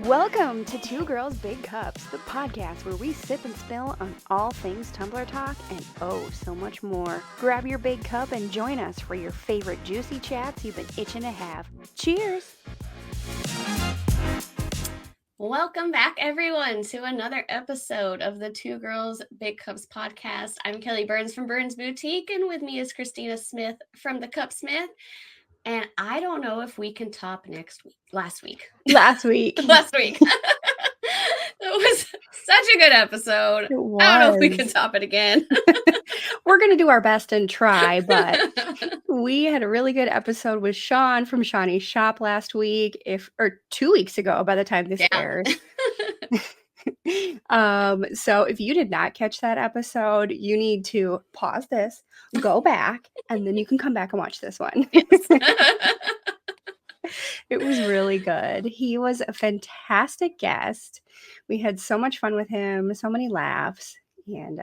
Welcome to Two Girls Big Cups, the podcast where we sip and spill on all things Tumbler Talk and oh, so much more. Grab your big cup and join us for your favorite juicy chats you've been itching to have. Cheers! Welcome back, everyone, to another episode of the Two Girls Big Cups podcast. I'm Kelly Burns from Burns Boutique, and with me is Christina Smith from The Cupsmith. And I don't know if we can top last week. Last week. It was such a good episode. It was. I don't know if we can top it again. We're going to do our best and try, but we had a really good episode with Sean from Shawnee's Shop last week, or 2 weeks ago by the time this airs. So if you did not catch that episode, you need to pause this, go back, and then you can come back and watch this one. Yes. It was really good. He was a fantastic guest. We had so much fun with him, so many laughs, and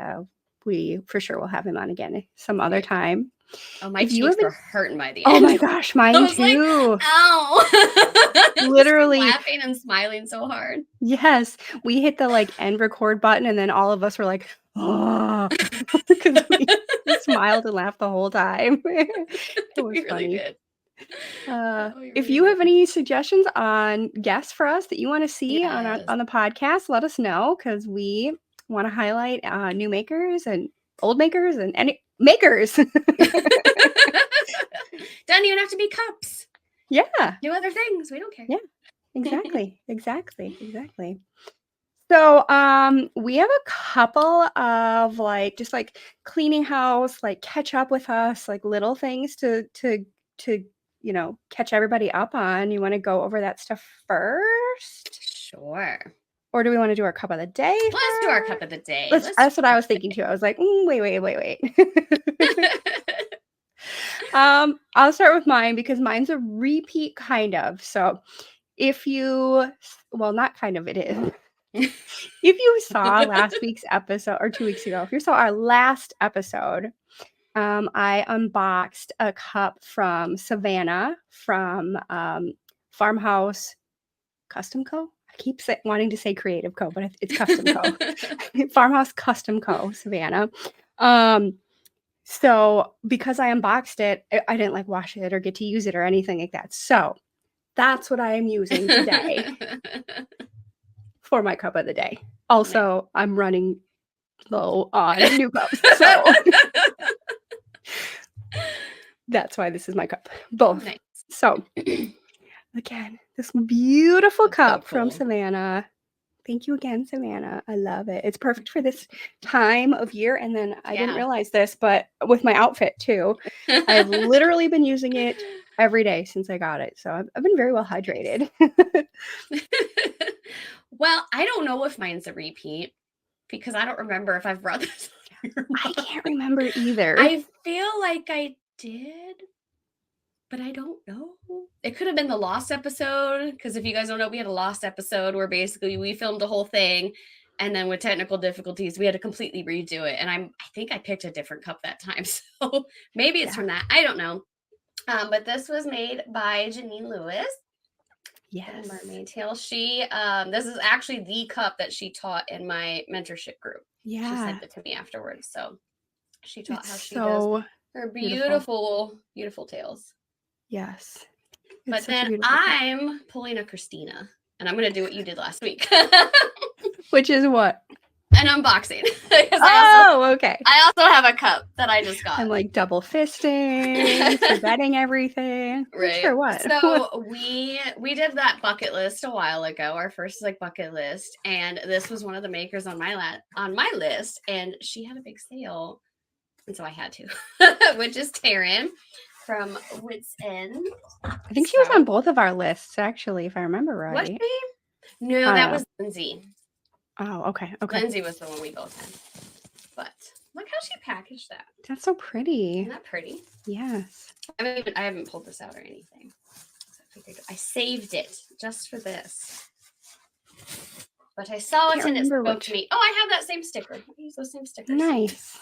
we for sure will have him on again some other time. Oh, my cheeks were hurting by the end. Oh my gosh, mine too. Like, ow. Literally laughing and smiling so hard. Yes. We hit the end record button and then all of us were like, oh, because we smiled and laughed the whole time. It was funny. Good. If you have any suggestions on guests for us that you want to see on the podcast, let us know, because we want to highlight new makers and old makers and any makers. Doesn't even have to be cups. Yeah. Do other things. We don't care. Yeah. Exactly. So we have a couple of just cleaning house, catch up with us, little things to catch everybody up on. You want to go over that stuff first? Sure. Or do we want to do our cup of the day? Let's do our cup of the day. That's what I was thinking too. I was like, wait. I'll start with mine because mine's a repeat kind of. So if you, not kind of, it is. If you saw last week's episode or 2 weeks ago, if you saw our last episode, I unboxed a cup from Savannah from Farmhouse Custom Co. I keep wanting to say Creative Co, but it's Custom Co. Farmhouse Custom Co, Savannah. So because I unboxed it, I didn't wash it or get to use it or anything like that. So that's what I am using today for my cup of the day. Also, I'm running low on new cups. So that's why this is my cup. Both. Nice. So again, this beautiful cup from Savannah. Thank you again, Savannah. I love it. It's perfect for this time of year. And then I didn't realize this, but with my outfit too, I've literally been using it every day since I got it. So I've been very well hydrated. Well, I don't know if mine's a repeat because I don't remember if I've brought this. I can't remember either. I feel like I did, but I don't know. It could have been the Lost episode, because if you guys don't know, we had a Lost episode where basically we filmed the whole thing, and then with technical difficulties, we had to completely redo it. And I think I picked a different cup that time, so maybe it's from that. I don't know. But this was made by Janeen Lewis. Yes. Mermaid Tail. She, this is actually the cup that she taught in my mentorship group. Yeah. She sent it to me afterwards. So she taught how she does her beautiful tails. Yes. But then I'm pulling a Christina, and I'm going to do what you did last week. Which is what? An unboxing. Okay. I also have a cup that I just got. I'm double fisting, forgetting everything. Right. Sure, what? So we did that bucket list a while ago. Our first bucket list, and this was one of the makers on my list, and she had a big sale, and so I had to, which is Taren from Wits. I think she was on both of our lists, actually, if I remember right. Was she? No, that was Lindsay. Oh, okay. Lindsay was the one we both had. But look how she packaged that. That's so pretty. Isn't that pretty? Yes. I haven't pulled this out or anything. So I saved it just for this. But I saw it and it spoke to me. Oh, I have that same sticker. I use those same stickers. Nice.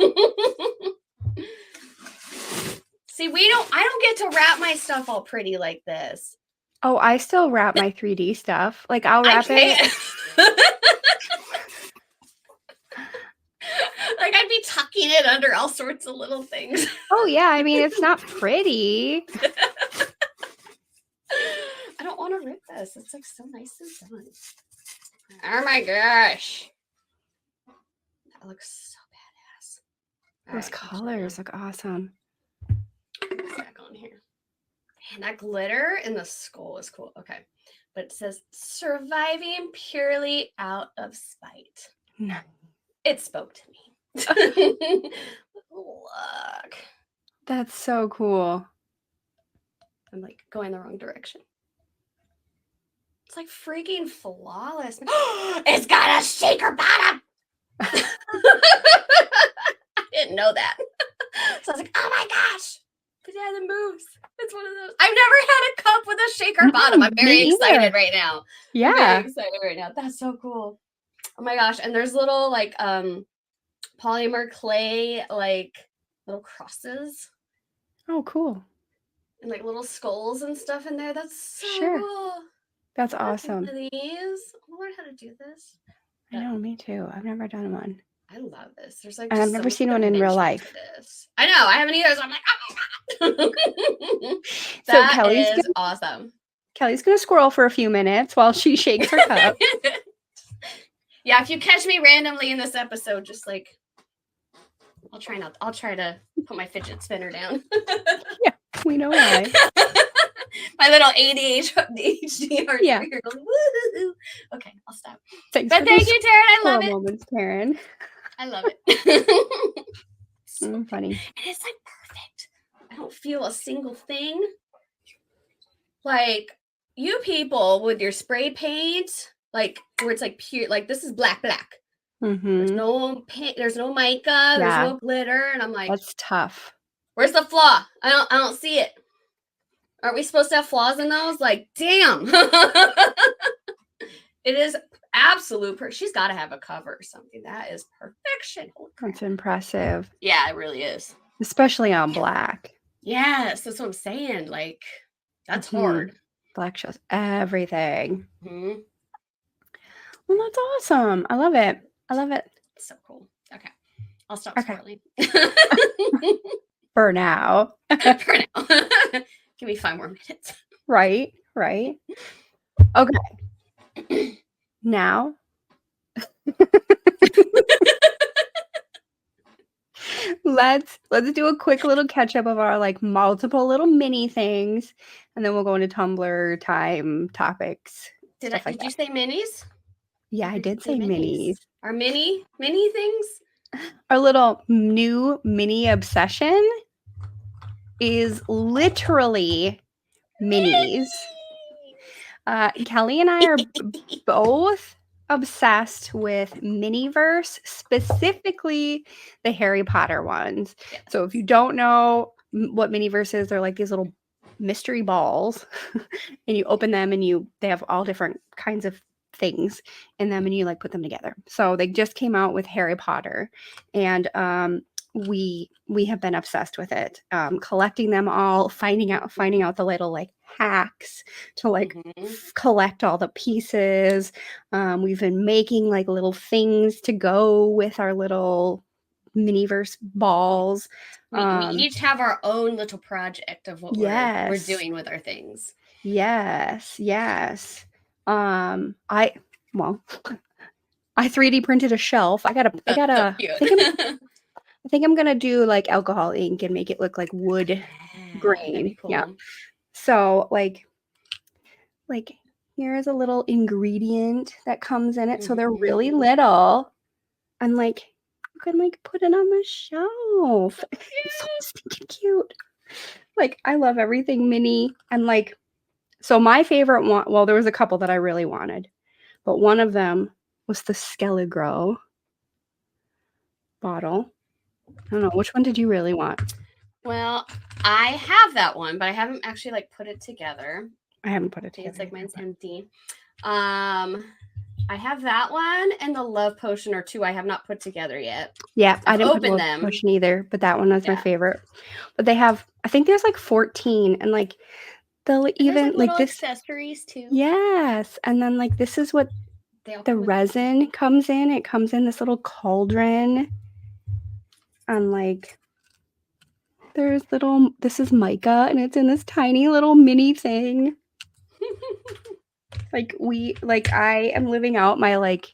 See, I don't get to wrap my stuff all pretty like this. Oh, I still wrap my 3D stuff. Like I'll wrap it. Like I'd be tucking it under all sorts of little things. Oh yeah, I mean it's not pretty. I don't want to rip this. It's like so nice and done. Oh my gosh. That looks so badass. Those colors look awesome. What's that on here? And that glitter in the skull is cool. Okay. But it says surviving purely out of spite. No. It spoke to me. Look. That's so cool. I'm like going the wrong direction. It's like freaking flawless. It's got a shaker bottom. I didn't know that. So I was like, oh my gosh. But yeah, it moves. It's one of those. I've never had a cup with a shaker bottom. I'm very excited right now. Yeah. I'm very excited right now. That's so cool. Oh my gosh. And there's little like polymer clay, like little crosses. Oh, cool. And like little skulls and stuff in there. That's so cool. That's awesome. One of these. I learned how to do this. I know, me too. I've never done one. I love this. There's like, and I've never seen one in real life. I know, I haven't either. So I'm like, oh my god. So Kelly's awesome. Kelly's gonna squirrel for a few minutes while she shakes her cup. Yeah, if you catch me randomly in this episode, just like I'll try to put my fidget spinner down. Yeah, we know why. My little ADHD heart. Yeah. Okay, I'll stop. Thanks but thank you, Taren. I love it. Moments, Taren. I love it. Funny. And it's like perfect. I don't feel a single thing. Like you people with your spray paint, like where it's like pure, like this is black. Mm-hmm. There's no paint, there's no mica, there's no glitter, and I'm like, that's tough. Where's the flaw? I don't see it. Aren't we supposed to have flaws in those? Like, damn. It is absolute. She's got to have a cover or something. That is perfection. That's impressive. Yeah, it really is. Especially on black. Yes, that's what I'm saying. Like, that's hard. Black shows everything. Mm-hmm. Well, that's awesome. I love it. It's so cool. Okay. I'll stop swirling. For now. For now. Give me 5 more minutes. Right. Okay. Now. Let's do a quick little catch up of our like multiple little mini things, and then we'll go into Tumblr time topics. Did you say minis? Yeah, I did say minis. Our mini things? Our little new mini obsession is literally minis. Kelly and I are both obsessed with Miniverse, specifically the Harry Potter ones. Yes. So if you don't know what Miniverse is, they're like these little mystery balls and you open them and they have all different kinds of things in them and you like put them together. So they just came out with Harry Potter and we have been obsessed with it, collecting them all, finding out the little like hacks to like collect all the pieces. We've been making like little things to go with our little Miniverse balls. We each have our own little project of what we're doing with our things. Yes. I 3D printed a shelf. I think I'm gonna do like alcohol ink and make it look like wood grain. Cool. Yeah. So like here's a little ingredient that comes in it. So they're really little. And like you can like put it on the shelf. It's so stinking cute. Like I love everything mini. And like so my favorite one, well, there was a couple that I really wanted, but one of them was the Skelligro bottle. I don't know. Which one did you really want? Well, I have that one, but I haven't actually like put it together. I haven't put it together. It's like mine's empty. I have that one and the Love Potion or 2 I have not put together yet. Yeah, I didn't open them potion either, but that one was my favorite. But they have, I think there's like 14 and like they'll even like this accessories too. Yes, and then like this is what the resin comes in. It comes in this little cauldron, and like there's little. This is mica, and it's in this tiny little mini thing. I am living out my like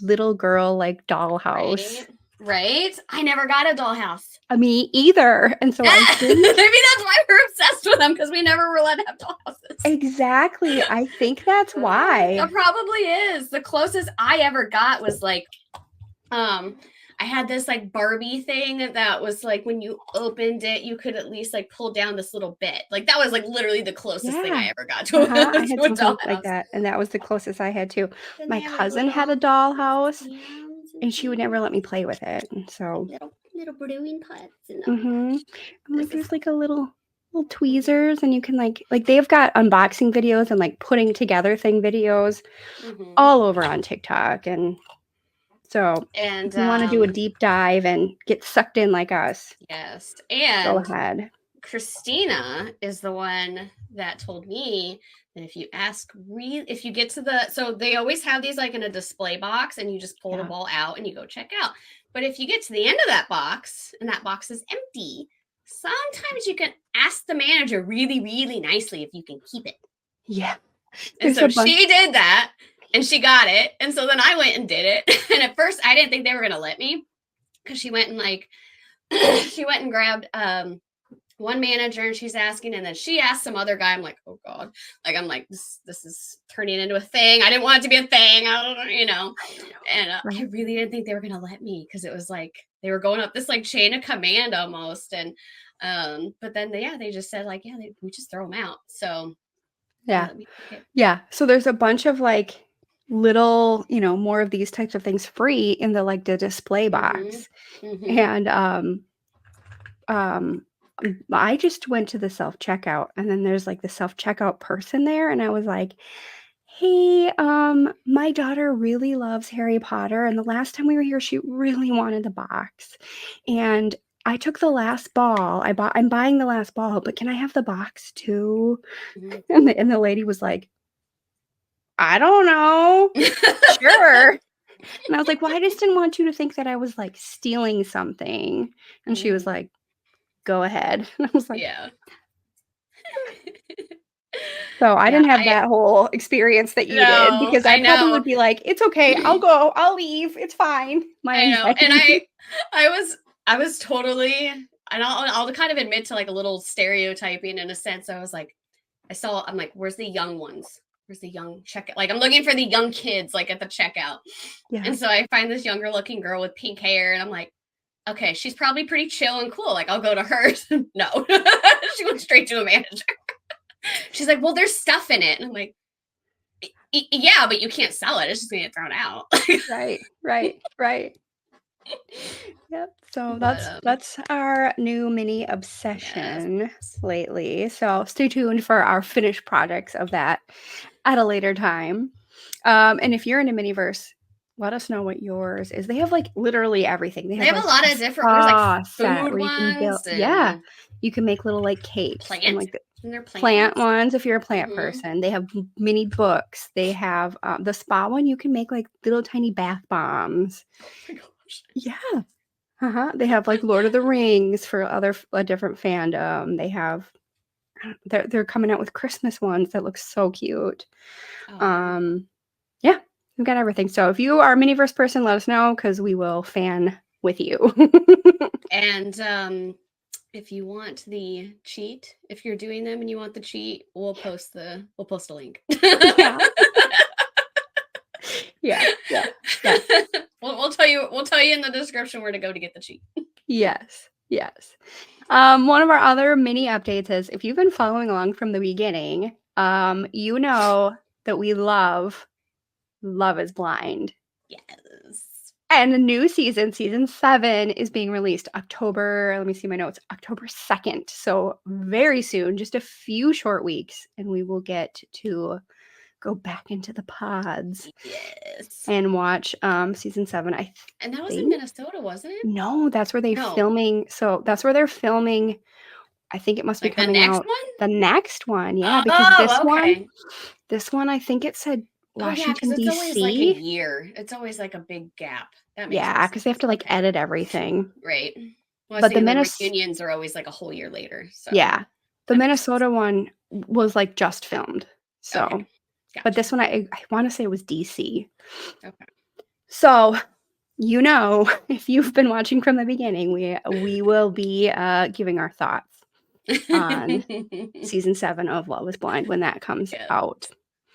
little girl like dollhouse. Right? I never got a dollhouse. Me either. And so I think maybe that's why we're obsessed with them, because we never were allowed to have dollhouses. Exactly. I think that's why. That probably is. The closest I ever got was like I had this like Barbie thing that was like when you opened it, you could at least like pull down this little bit. Like that was like literally the closest thing I ever got to. I had something like that, and that was the closest I had too. My cousin had a dollhouse, and she would never let me play with it. And so little brewing pots. I'm like, there's like a little tweezers, and you can like they've got unboxing videos and like putting together thing videos all over on TikTok. And so if you want to do a deep dive and get sucked in like us, yes, and go ahead. Christina is the one that told me that if you get to so they always have these like in a display box, and you just pull the ball out and you go check out. But if you get to the end of that box and that box is empty, sometimes you can ask the manager really, really nicely if you can keep it. Yeah. And so she did that, and she got it. And so then I went and did it. And at first I didn't think they were going to let me, because she went and like, she went and grabbed one manager, and she's asking, and then she asked some other guy. I'm like, oh God. Like, I'm like, this is turning into a thing. I didn't want it to be a thing. And I really didn't think they were going to let me, because it was like, they were going up this like chain of command almost. And, but then they just said like, yeah, we just throw them out. So yeah. So there's a bunch of like little, more of these types of things free in the like the display box. And I just went to the self-checkout, and then there's like the self-checkout person there, and I was like, hey, my daughter really loves Harry Potter, and the last time we were here, she really wanted the box, and I took the last ball. I'm buying the last ball, but can I have the box too? And the lady was like, I don't know. Sure. And I was like, well, I just didn't want you to think that I was like stealing something. And she was like, go ahead. And I was like, yeah. So I didn't have that whole experience that you did, because I probably would be like, it's okay. I'll go. I'll leave. It's fine. I know. And I was totally, and I'll kind of admit to like a little stereotyping in a sense. I was like, I'm like, where's the young ones? Where's the young checkout? Like, I'm looking for the young kids, like at the checkout. Yeah. And so I find this younger looking girl with pink hair, and I'm like, okay, she's probably pretty chill and cool. Like, I'll go to her. No, she went straight to a manager. She's like, well, there's stuff in it. And I'm like, yeah, but you can't sell it. It's just going to get thrown out. Right. Yep. So that's our new mini obsession lately. So stay tuned for our finished projects of that at a later time. And if you're into Miniverse, let us know what yours is. They have like literally everything. They have a lot of different like food ones. You can make little like cakes and like and plant ones if you're a plant person. They have mini books. They have the spa one. You can make like little tiny bath bombs. Oh my gosh. Yeah. They have like Lord of the Rings for a different fandom. They have they're coming out with Christmas ones that look so cute. Yeah, we've got everything. So if you are a Miniverse person, let us know, because we will fan with you. And if you want the cheat, if you're doing them and you want the cheat, we'll post a link. Yeah. We'll tell you in the description where to go to get the cheat. Yes. One of our other mini updates is, if you've been following along from the beginning, you know that we love is Blind. Yes. And the new season 7, is being released October 2nd. So very soon, just a few short weeks, and we will get to go back into the pods. Yes. And watch season 7. And that was in Minnesota, wasn't it? No, that's where they're filming. So that's where they're filming I think it must be Like coming the next out. one? The next one, yeah, because okay. this one, I think it said Washington, because it's always like a D.C. year. It's always like a big gap. That makes Yeah, because they have to like edit everything. Right. Well, But the reunions are always like a whole year later. So yeah, the Minnesota one was like just filmed. So, okay. Gotcha. But this one, I want to say it was DC. Okay. So, if you've been watching from the beginning, we will be giving our thoughts on season 7 of Love Is Blind when that comes out.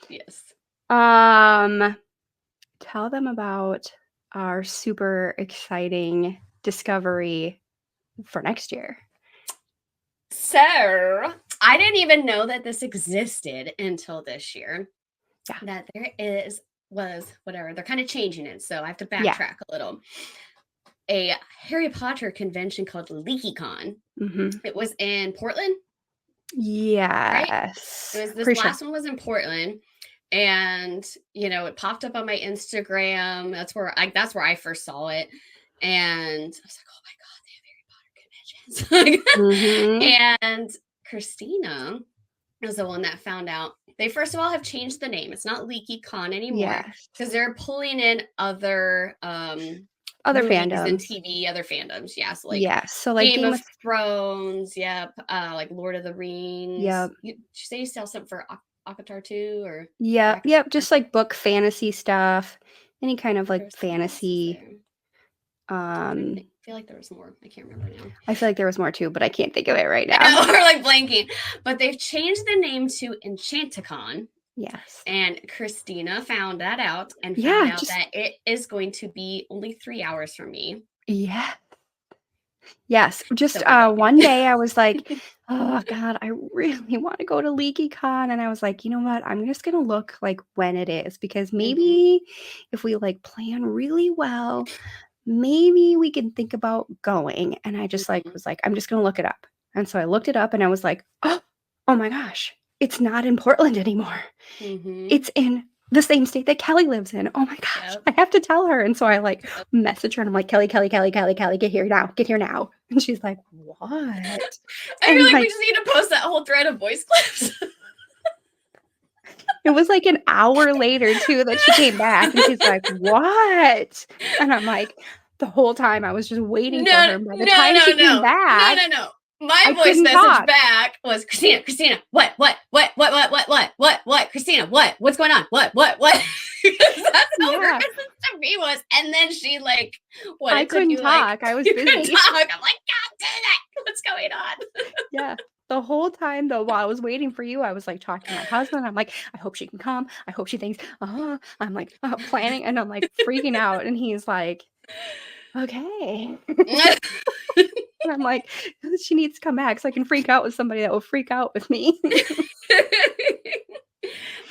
Yes. Tell them about our super exciting discovery for next year. So, I didn't even know that this existed until this year. Yeah. That there was whatever. They're kind of changing it, so I have to backtrack a little. A Harry Potter convention called Leaky-con. It was in Portland. Yes. Right? It was this last one was in Portland. And it popped up on my Instagram. That's where I first saw it. And I was like, oh my God, they have Harry Potter conventions. And Christina was the one that found out. They first of all have changed the name. It's not Leaky-con anymore. Because they're pulling in other fandoms and TV, other fandoms. Yeah. So like Game of Thrones. Yep. Like Lord of the Rings. Yep. You say you sell something for Akatar too, or yep, just like book fantasy stuff, any kind of like fantasy. I feel like there was more. I can't remember now. I feel like there was more too, but I can't think of it right now. I know, we're like blanking. But they've changed the name to Enchanti-con. Yes. And Christina found that out and found out that it is going to be only 3 hours from me. Yeah. Yes. Just one day I was like, oh God, I really want to go to Leaky-con. And I was like, you know what? I'm just going to look like when it is, because maybe if we like plan really well, maybe we can think about going. And I just was like, I'm just going to look it up. And so I looked it up and I was like, oh my gosh, it's not in Portland anymore. It's in the same state that Kelly lives in. Oh my gosh, I have to tell her. And so I like message her and I'm like, Kelly, get here now. And she's like, what? I feel like we just need to post that whole thread of voice clips. It was like an hour later too that she came back and she's like, what? And I'm like, the whole time I was just waiting for her. By the time she came back, no. My voice message back was Christina, what? Christina, what's going on? What? That's how her message to me was. And then she like, what? I couldn't talk. I was busy. I'm like, God damn it. What's going on? Yeah. The whole time though, while I was waiting for you, I was like talking to my husband. I'm like, I hope she can come. I hope she thinks, I'm like planning, and I'm like freaking out. And he's like, okay. And I'm like, she needs to come back so I can freak out with somebody that will freak out with me.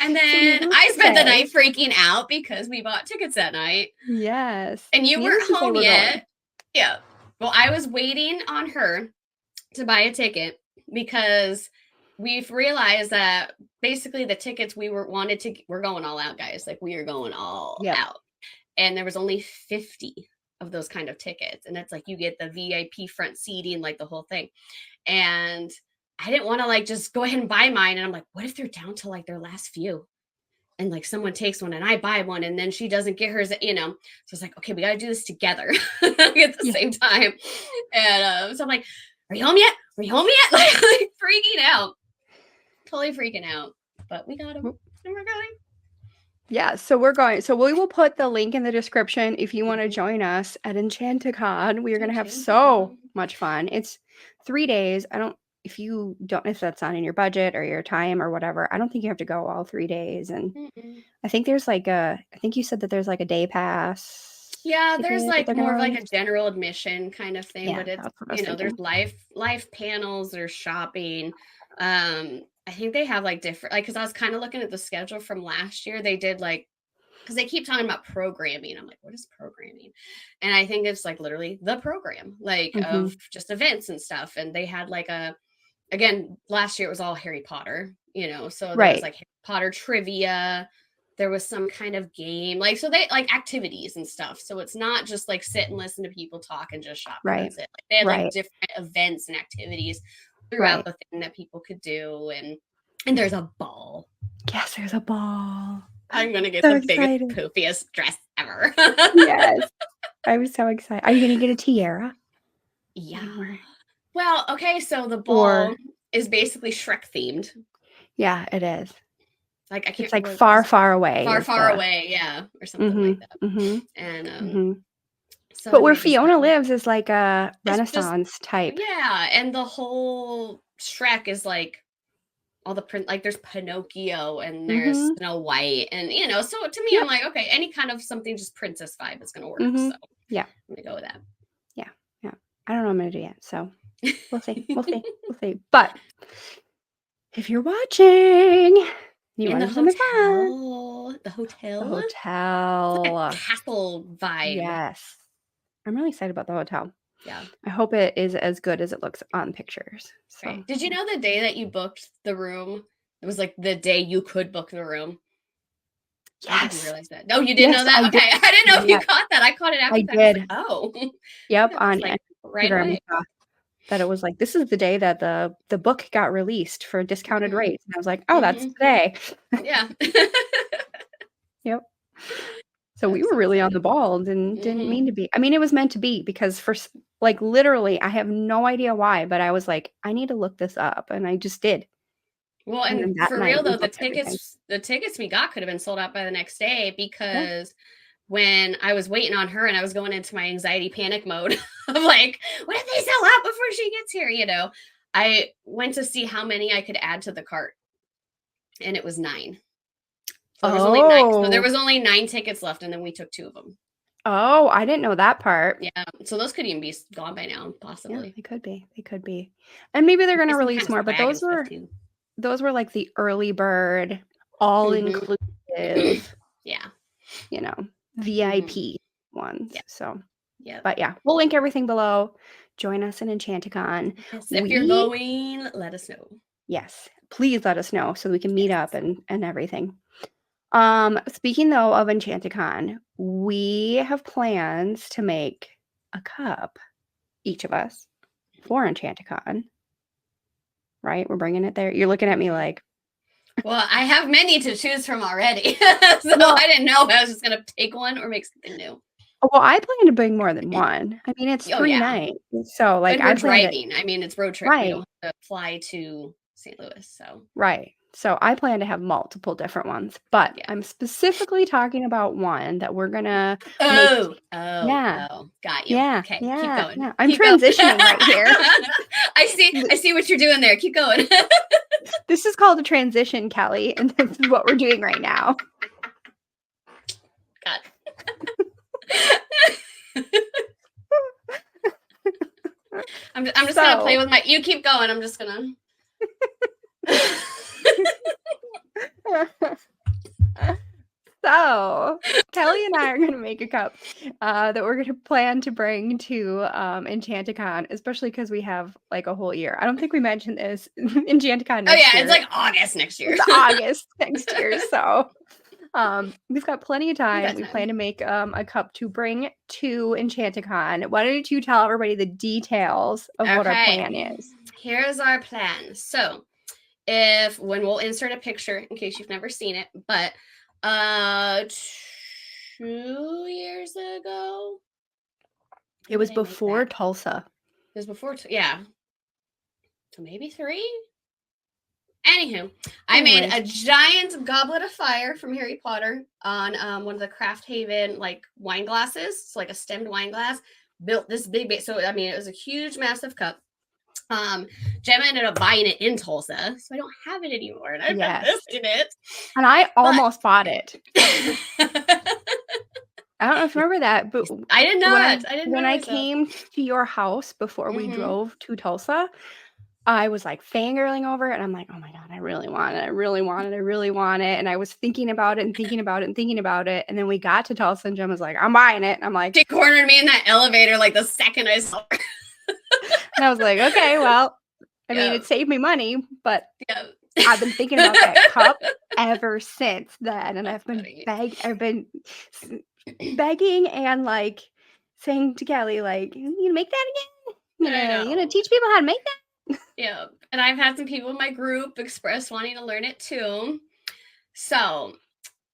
And then I spent the night freaking out because we bought tickets that night. Yes. And you weren't home yet. Yeah. Well, I was waiting on her to buy a ticket because we've realized that basically the tickets we're going all out, guys. Like we are going all out. And there was only 50 of those kind of tickets. And it's like you get the VIP front seating, like the whole thing. And I didn't want to like just go ahead and buy mine. And I'm like, what if they're down to like their last few? And like someone takes one and I buy one and then she doesn't get hers, So it's like, okay, we got to do this together at the same time. And so I'm like, are you home yet? Like freaking out. Totally freaking out. But we got them and we're going. Yeah, so we're going. So we will put the link in the description if you want to join us at Enchanticon. We are going to have so much fun. It's 3 days. If that's not in your budget or your time or whatever, I don't think you have to go all 3 days. And I think there's I think you said that there's like a day pass. Yeah, there's like more of like a general admission kind of thing, but it's, there's live panels, there's shopping. I think they have like different, like, cause I was kind of looking at the schedule from last year. They did like, cause they keep talking about programming. I'm like, what is programming? And I think it's like literally the program, like of just events and stuff. And they had like again, last year it was all Harry Potter, so there was like Harry Potter trivia. There was some kind of game, like, so they like activities and stuff. So it's not just like sit and listen to people talk and just shop. Right. That's it. Like, they had like different events and activities throughout the thing that people could do, and there's a ball. Yes, there's a ball. I'm gonna get So the excited. biggest, poofiest dress ever. Yes. I'm so excited. Are you gonna get a tiara? Yeah. Anywhere? Well, okay, so the ball is basically Shrek themed. Yeah, it is. Like I can't. It's like far, far away. Far away, yeah, or something like that. And so but where Fiona lives is like a Renaissance type. Yeah, and the whole Shrek is like all the print. Like there's Pinocchio and there's Snow White, and So to me, I'm like, okay, any kind of something just princess vibe is gonna work. So yeah, I'm gonna go with that. Yeah. I don't know what I'm gonna do yet, so we'll see. We'll see. But if you're watching, you in the hotel, the hotel, it's like a castle vibe. Yes, I'm really excited about the hotel. Yeah, I hope it is as good as it looks on pictures. So. Right. Did you know the day that you booked the room? It was like the day you could book the room. Yes. I didn't realize that. No, you didn't know that? Okay. I didn't know if you caught that. I caught it after that. Did. Like, oh. Yep. On like, Instagram, that it was like, this is the day that the book got released for discounted rates. And I was like, oh, that's today. Yeah. Yep. So we were really on the ball and didn't mean to be. I mean, it was meant to be because for like literally, I have no idea why, but I was like, I need to look this up. And I just did. Well, and for real though, the tickets we got could have been sold out by the next day because when I was waiting on her and I was going into my anxiety panic mode of like, what if they sell out before she gets here? I went to see how many I could add to the cart and it was 9. So there was only 9. So there was only 9 tickets left and then we took 2 of them. Oh, I didn't know that part. Yeah. So those could even be gone by now, possibly. Yeah, they could be. And maybe they're going to release more, but those were like the early bird, all inclusive. Yeah. VIP ones. Yeah. So, yeah. But yeah, we'll link everything below. Join us in Enchanti-con. Yes, if you're going, let us know. Yes, please let us know so we can meet up and everything. Speaking though of Enchanti-con, we have plans to make a cup, each of us, for Enchanti-con. Right? We're bringing it there. You're looking at me like. Well, I have many to choose from already. I didn't know if I was just going to take one or make something new. Well, I plan to bring more than one. I mean, it's 3 nights. So like I'm driving. I mean, it's road trip. Right. We don't have to fly to St. Louis. So. Right. So I plan to have multiple different ones, but I'm specifically talking about one that we're gonna. Got you. Yeah. Okay. Yeah. Keep going. Yeah. I'm transitioning right here. I see what you're doing there. Keep going. This is called a transition, Kelly, and this is what we're doing right now. God. I'm just gonna play with my. You keep going. I'm just gonna. So Kelly and I are going to make a cup that we're going to plan to bring to Enchanti-con, especially because we have like a whole year. I don't think we mentioned this. Enchanti-con next year. It's like August next year. It's August next year. So we've got plenty of time. We plan to make a cup to bring to Enchanti-con. Why don't you tell everybody the details of what our plan is? Here's our plan. So when we'll insert a picture in case you've never seen it, but 2 years ago, it was before Tulsa. It was before, so maybe 3. Anywho, I made a giant goblet of fire from Harry Potter on one of the Craft Haven like wine glasses, so like a stemmed wine glass. Built this big, so I mean it was a huge, massive cup. Gemma ended up buying it in Tulsa, so I don't have it anymore, and I've been missing it. And I almost bought it. I don't know if you remember that, but I didn't know when I came to your house before we drove to Tulsa, I was like fangirling over it, and I'm like, oh my god, I really want it. I really want it. I really want it. And I was thinking about it and thinking about it and thinking about it. And then we got to Tulsa, and Gemma was like, I'm buying it. And I'm like, she cornered me in that elevator like the second I saw her. And I was like, okay, well, I mean, it saved me money, but I've been thinking about that cup ever since then, and I've been begging and like saying to Kelly, like, you gonna make that again? You gonna teach people how to make that? Yeah. And I've had some people in my group express wanting to learn it too. So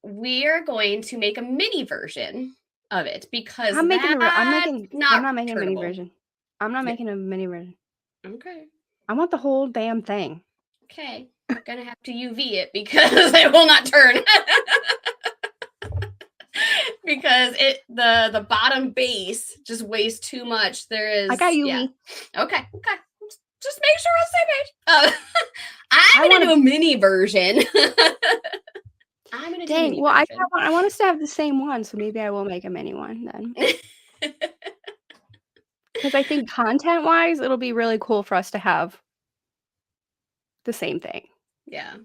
we are going to make a mini version of it because I'm not not making a mini returnable. version. I'm not making a mini version. Okay. I want the whole damn thing. Okay. We're gonna have to UV it because it will not turn. Because the bottom base just weighs too much. There is I got UV. Yeah. Okay. Just make sure we're on the same page. I'm gonna do a mini version. I'm gonna do a mini version. I want us to have the same one, so maybe I will make a mini one then. Because I think content-wise, it'll be really cool for us to have the same thing. Yeah.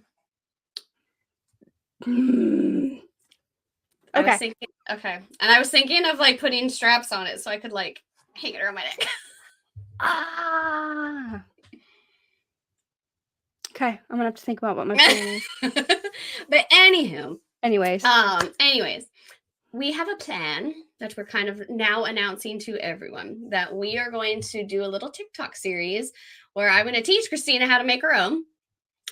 Okay. And I was thinking of like putting straps on it so I could like hang it around my neck. Okay, I'm gonna have to think about what my plan is. But anyways, we have a plan that we're kind of now announcing to everyone that we are going to do a little TikTok series where I'm going to teach Christina how to make her own.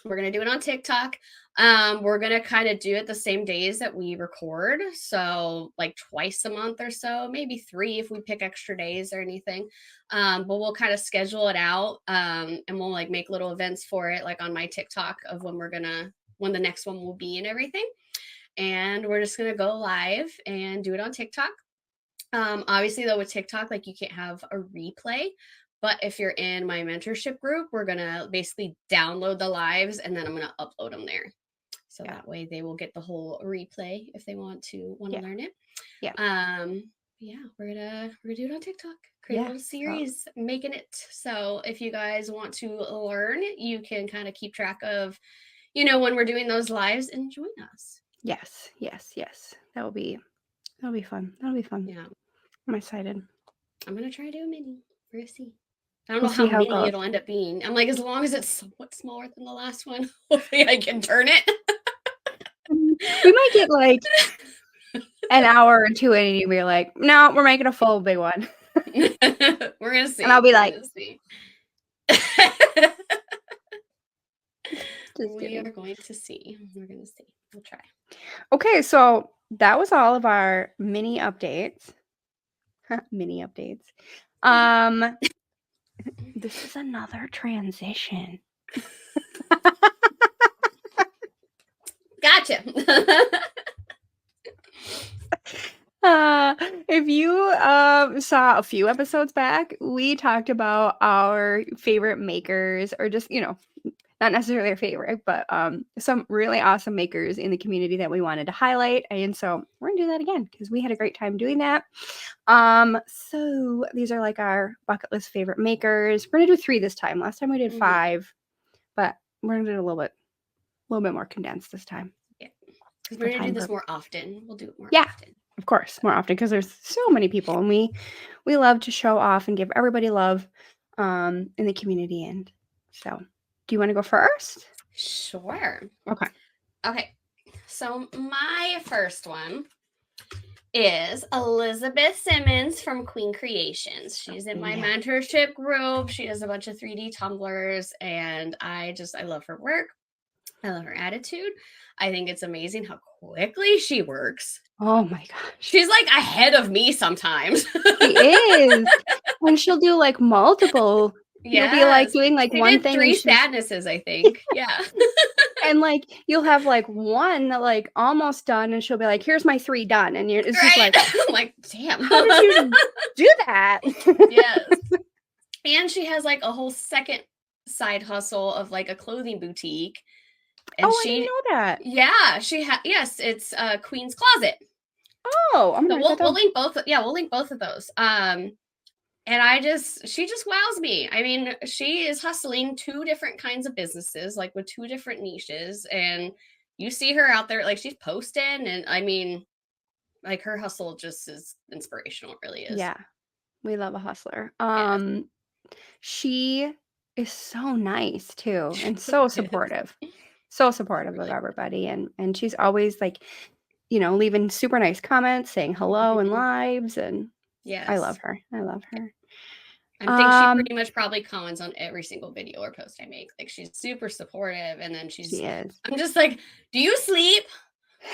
We're going to do it on TikTok. We're going to kind of do it the same days that we record. So like twice a month or so, maybe 3 if we pick extra days or anything. But we'll kind of schedule it out. And we'll like make little events for it, like on my TikTok of when the next one will be and everything. And we're just going to go live and do it on TikTok. Obviously though, with TikTok, like you can't have a replay. But if you're in my mentorship group, we're going to basically download the lives and then I'm going to upload them there. So that way they will get the whole replay if they want to learn it. Yeah. We're gonna do it on TikTok. Create a little series, making it. So if you guys want to learn, you can kind of keep track of, when we're doing those lives and join us. Yes. That'll be fun. Yeah. I'm excited. I'm gonna try to do a mini. We're gonna see. I don't know how mini it'll end up being. I'm like, as long as it's somewhat smaller than the last one, hopefully I can turn it. We might get like an hour or 2 in and we're like, no, we're making a full big one. We're gonna see. And I'll be like, we are going to see. We're gonna see. We'll try. Okay, so that was all of our mini updates. This is another transition. Gotcha. If you saw a few episodes back, we talked about our favorite makers, or just, not necessarily our favorite, but some really awesome makers in the community that we wanted to highlight. And so we're gonna do that again because we had a great time doing that. So these are like our bucket list favorite makers. We're gonna do 3 this time. Last time we did 5, but we're gonna do a little bit more condensed this time. Yeah, because we're gonna do this more often. We'll do it more often. Of course, more often, because there's so many people and we love to show off and give everybody love in the community. And so, do you want to go first? Sure. Okay. So my first one is Elizabeth Simmons from Queen Creations. She's in my mentorship group. She does a bunch of 3D tumblers and I love her work. I love her attitude. I think it's amazing how quickly she works. Oh my gosh. She's like ahead of me sometimes. She is. When she'll do like multiple. You'll be like doing like one thing. 3 sadnesses, I think. Yeah. And like you'll have like one like almost done and she'll be like, here's my 3 done. And it's just like, I'm like, damn. How did you do that? Yes. And she has like a whole second side hustle of like a clothing boutique. And I didn't know that. Yeah, yes, it's Queen's Closet. Oh, I'm gonna we'll link both. Yeah, we'll link both of those. And she just wows me. I mean, she is hustling 2 different kinds of businesses, like with 2 different niches. And you see her out there, like she's posting. And I mean, like her hustle just is inspirational. It really is. Yeah. We love a hustler. She is so nice too. And so supportive. So supportive of everybody. And she's always like, leaving super nice comments, saying hello in lives. And I love her. I think she pretty much probably comments on every single video or post I make. Like, she's super supportive, and then she is. I'm just like, do you sleep?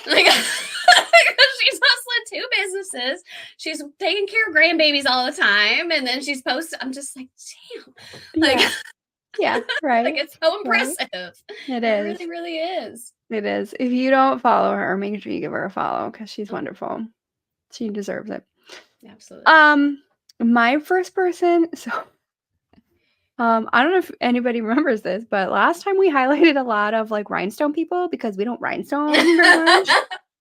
Like, she's hustling 2 businesses. She's taking care of grandbabies all the time, and then she's posting. I'm just like, damn. Like, yeah, right. Like, it's so impressive. It is. It really, really is. It is. If you don't follow her, make sure you give her a follow because she's wonderful. She deserves it. Absolutely. My first person, so I don't know if anybody remembers this, but last time we highlighted a lot of like rhinestone people because we don't rhinestone very much.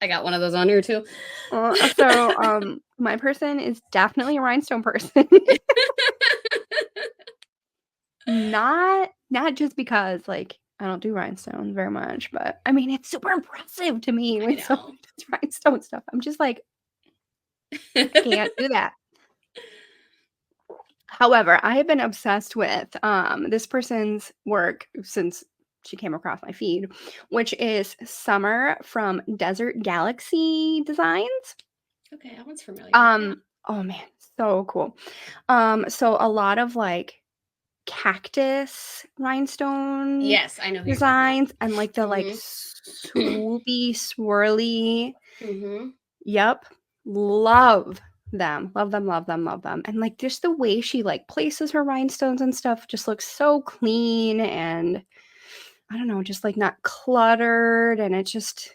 I got one of those on here too. So my person is definitely a rhinestone person. Not just because like I don't do rhinestones very much, but I mean it's super impressive to me when someone does rhinestone stuff. I'm just like, I can't do that. However, I have been obsessed with this person's work since she came across my feed, which is Summer from Desert Galaxy Designs. Okay, that one's familiar. Oh man, so cool. So a lot of like cactus rhinestone I know designs and like the like swoopy swirly. Yep, love them, and like just the way she like places her rhinestones and stuff just looks so clean and I don't know, just like not cluttered, and it just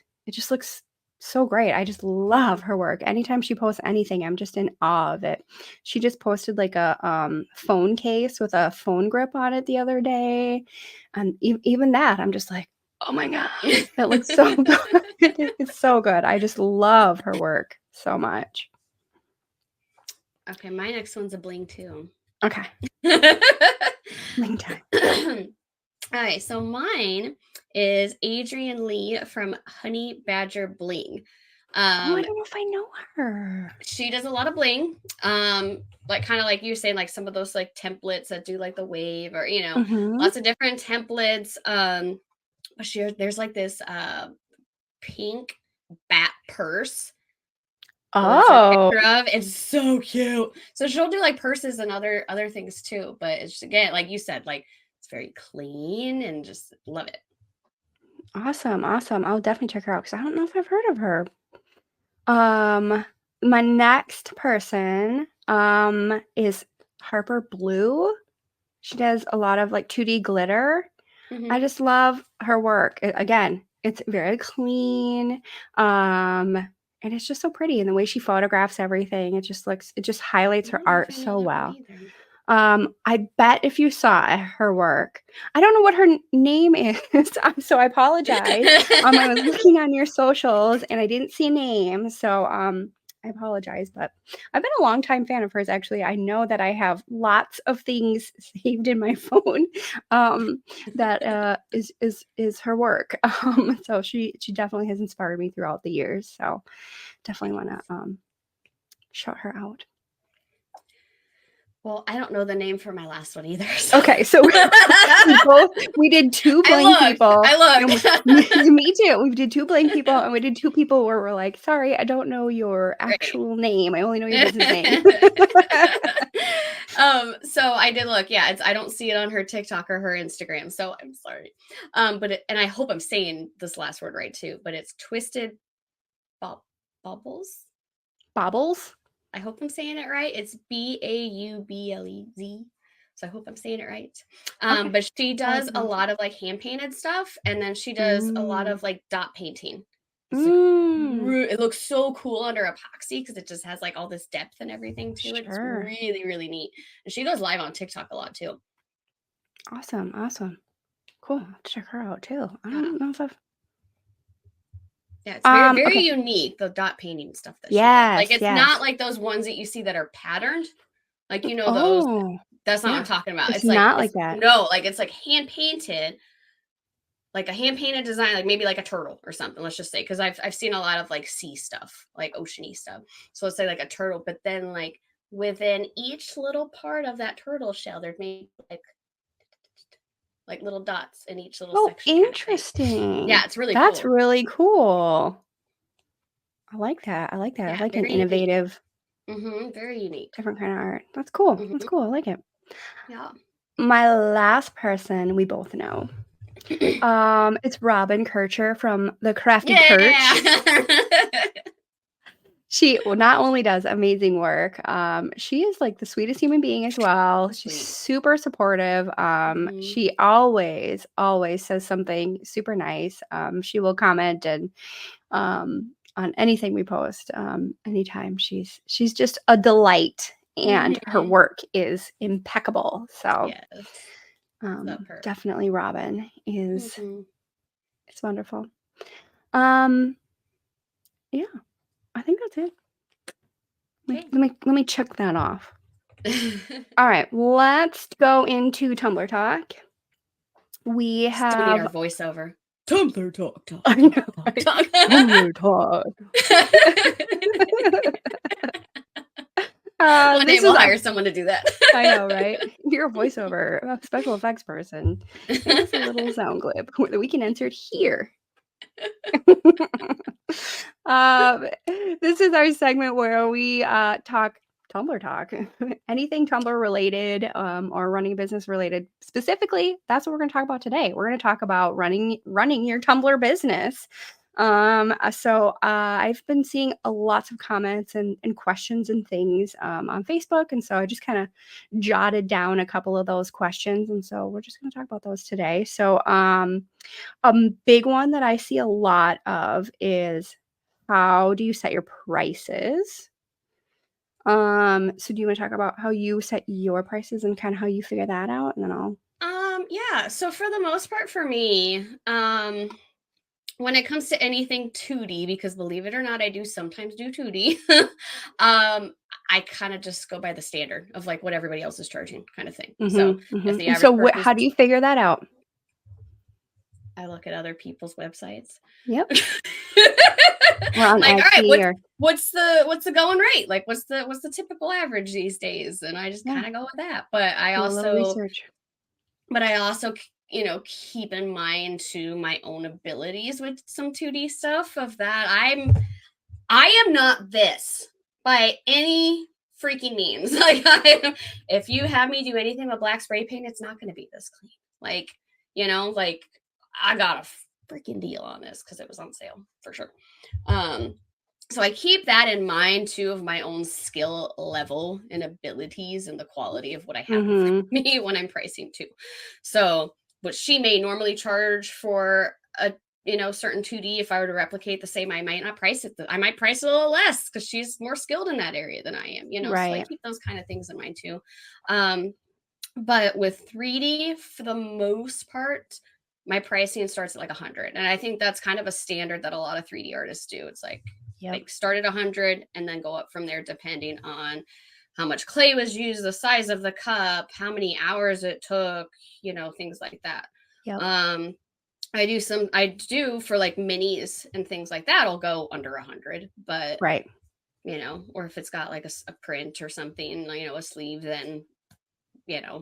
looks so great. I just love her work. Anytime she posts anything, I'm just in awe of it. She just posted like a phone case with a phone grip on it the other day, and even that, I'm just like, oh my god, that looks so good. It's so good. I just love her work so much. Okay, my next one's a bling too. Okay. Bling time. All right, so mine is Adrienne Lee from Honey Badger Bling. I don't know if I know her. She does a lot of bling. Like kind of like you were saying, like some of those like templates that do like the wave or lots of different templates. But there's like this pink bat purse. Oh, it's so cute. So she'll do like purses and other things too. But it's just, again, like you said, like it's very clean and just love it. Awesome. I'll definitely check her out because I don't know if I've heard of her. My next person is Harper Blue. She does a lot of like 2D glitter. I just love her work. Again, it's very clean. And it's just so pretty, and the way she photographs everything, it just highlights her art so well. I bet if you saw her work, I don't know what her name is, so I apologize. I was looking on your socials and I didn't see a name, so I apologize, but I've been a longtime fan of hers, actually. I know that I have lots of things saved in my phone that is her work. So she definitely has inspired me throughout the years. So definitely want to shout her out. Well, I don't know the name for my last one either. So. Okay, so we did 2 bling people. I looked. Me too. We did 2 bling people, and we did 2 people where we're like, sorry, I don't know your actual name. I only know your business name. So I did look. Yeah, I don't see it on her TikTok or her Instagram. So I'm sorry. And I hope I'm saying this last word right too. But it's Twisted Baublez. Baublez. I hope I'm saying it right. It's Baublez. So I hope I'm saying it right. Okay. But she does a lot of like hand painted stuff. And then she does a lot of like dot painting. It looks so cool under epoxy because it just has like all this depth and everything to it. It's really, really neat. And she goes live on TikTok a lot too. Awesome. Cool. I'll check her out too. I don't know if I've... Yeah, it's very unique, the dot painting stuff that she does. Like, it's not like those ones that you see that are patterned. Like, those. That's not what I'm talking about. It's not like that. No, like, it's like hand painted. Like a hand painted design, like maybe like a turtle or something, let's just say. Because I've seen a lot of like sea stuff, like oceany stuff. So let's say like a turtle, but then like within each little part of that turtle shell, there's maybe like little dots in each little section. Interesting. Yeah, it's really cool. That's really cool. I like that. Yeah, I like an innovative. Very unique. Different kind of art. That's cool. That's cool. I like it. Yeah. My last person we both know. It's Robin Kertcher from the Krafty Kerch. She not only does amazing work, she is like the sweetest human being as well. She's super supportive. She always says something super nice. She will comment and on anything we post anytime. She's just a delight, and her work is impeccable. So definitely Robin is it's wonderful. Yeah, I think that's it. Let me check that off. All right, let's go into Tumbler Talk. We have still need our voiceover. Tumbler Talk. I know, right? Tumbler Talk. One day we'll hire someone to do that. I know, right? You're a voiceover, a special effects person. Here's a little sound clip that we can insert here. This is our segment where we talk Tumbler Talk, anything Tumbler related or running a business related. Specifically, that's what we're going to talk about today. We're going to talk about running your Tumbler business. So I've been seeing lots of comments and questions and things on Facebook, and so I just kind of jotted down a couple of those questions, and so we're just going to talk about those today. So a big one that I see a lot of is, how do you set your prices? So do you want to talk about how you set your prices and kind of how you figure that out? And then I'll yeah, so for the most part for me, when it comes to anything 2D, because believe it or not, I do sometimes do 2D, I kind of just go by the standard of like what everybody else is charging kind of thing. So if the average how do you figure that out? I look at other people's websites. Yep. Like, all right, what's the going rate? Like, what's the typical average these days? And I just kind of go with that. But I also keep in mind to my own abilities with some 2D stuff of that. I am not this by any freaking means. Like, if you have me do anything with black spray paint, it's not going to be this clean. Like, like I got a freaking deal on this because it was on sale for sure. So I keep that in mind too, of my own skill level and abilities and the quality of what I have for me when I'm pricing too. So what she may normally charge for a certain 2D, if I were to replicate the same, I might not price it. I might price it a little less because she's more skilled in that area than I am. Right. So I keep those kind of things in mind too. But with 3D, for the most part, my pricing starts at like 100. And I think that's kind of a standard that a lot of 3D artists do. It's like, start at 100 and then go up from there, depending on how much clay was used, the size of the cup, how many hours it took, things like that. Yep. I do for like minis and things like that, I'll go under 100, but right. Or if it's got like a print or something, a sleeve, then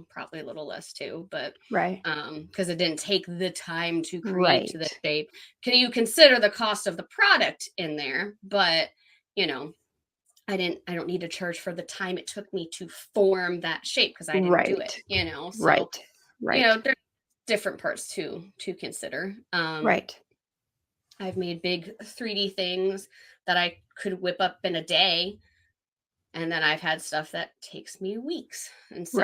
probably a little less too, but right. Because it didn't take the time to create to the shape. Can you consider the cost of the product in there? But I don't need to charge for the time it took me to form that shape because I didn't do it. So right. There's different parts to consider. Right. I've made big 3D things that I could whip up in a day. And then I've had stuff that takes me weeks. And so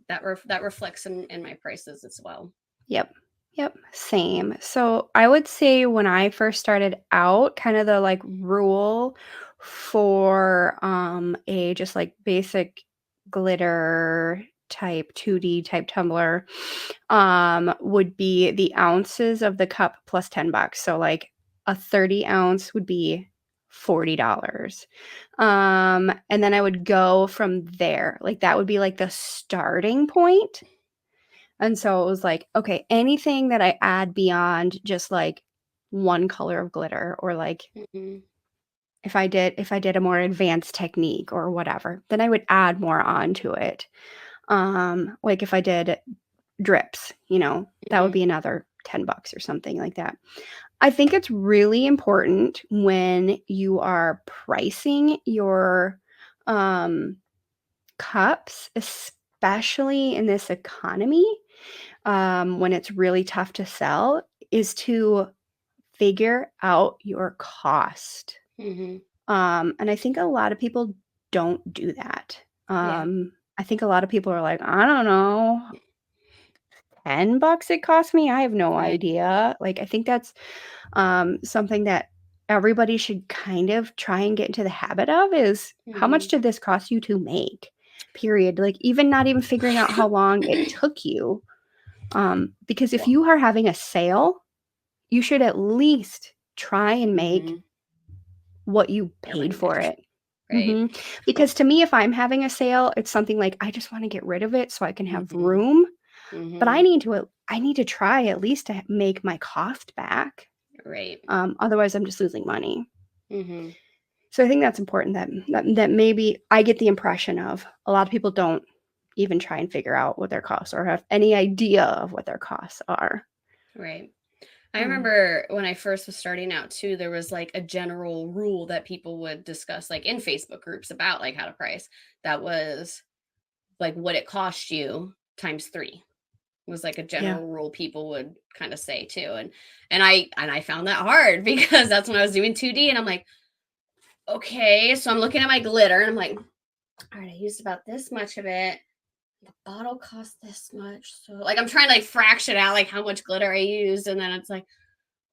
that reflects in my prices as well. Yep. Same. So I would say when I first started out, kind of the like rule for a just like basic glitter type 2D type tumbler would be the ounces of the cup plus $10. So like a 30 ounce would be $40. And then I would go from there. Like that would be like the starting point. And so it was like, okay, anything that I add beyond just like one color of glitter, or like if I did a more advanced technique or whatever, then I would add more onto it. Like if I did drips, that would be another $10 or something like that. I think it's really important when you are pricing your cups, especially in this economy, when it's really tough to sell, is to figure out your cost. And I think a lot of people don't do that. I think a lot of people are like, I don't know, $10 it cost me. I have no idea. Like, I think that's something that everybody should kind of try and get into the habit of is how much did this cost you to make? Period. Like, even not even figuring out how long it took you. Because if you are having a sale, you should at least try and make what you paid for it. Right. Because to me, if I'm having a sale, it's something like I just want to get rid of it so I can have room. But I need to try at least to make my cost back. Right. Otherwise, I'm just losing money. So I think that's important that maybe I get the impression of a lot of people don't even try and figure out what their costs or have any idea of what their costs are. Right. I remember when I first was starting out too, there was like a general rule that people would discuss like in Facebook groups about like how to price. That was like what it cost you times 3 was like a general rule people would kind of say too. And I found that hard because that's when I was doing 2D and I'm like, okay, so I'm looking at my glitter and I'm like, all right, I used about this much of it. The bottle cost this much. So like I'm trying to like fraction out like how much glitter I used. And then it's like,